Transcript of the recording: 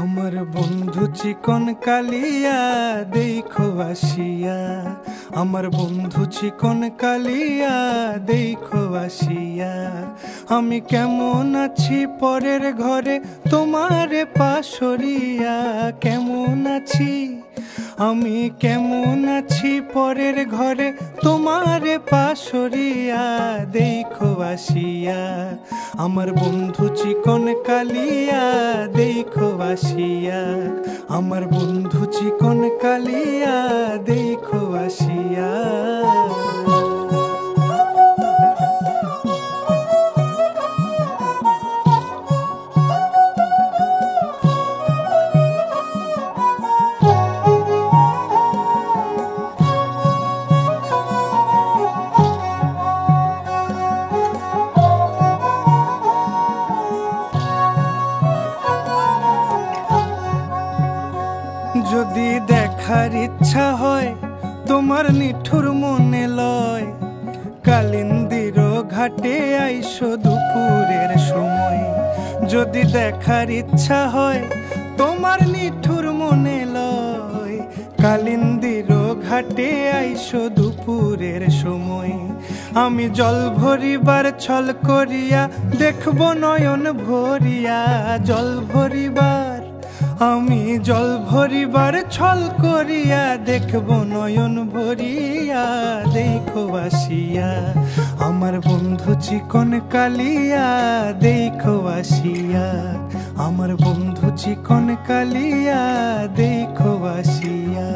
আমার বন্ধু চিকন কালিয়া দেখো আসিয়া, আমার বন্ধু চিকন কালিয়া দেখো আসিয়া। আমি কেমন আছি পরের ঘরে তোমারে পাশরিয়া, কেমন আছি আমি কেমন আছি পরের ঘরে তোমারে পাশরিয়া দেখো আসিয়া। আমার বন্ধু চিকন কালিয়া দেখো আসিয়া, আমার বন্ধু চিকন কালিয়া দেখো আসিয়া। যদি দেখার ইচ্ছা হয় তোমার নিঠুর মনে লয়, কালিন্দির ঘাটে আইসো দুপুরের সময়। যদি দেখার ইচ্ছা হয় তোমার নিঠুর মনে লয়, কালিন্দির ঘাটে আইসো দুপুরের সময়। আমি জল ভরিবার ছল করিয়া দেখব নয়ন ভরিয়া, জল ভরিবার আমি জল ভরিবার ছল করিয়া দেখব নয়ন ভরিয়া দেখো আসিয়া। আমার বন্ধু চিকন কালিয়া দেখো আসিয়া, আমার বন্ধু চিকন কালিয়া দেখো আসিয়া।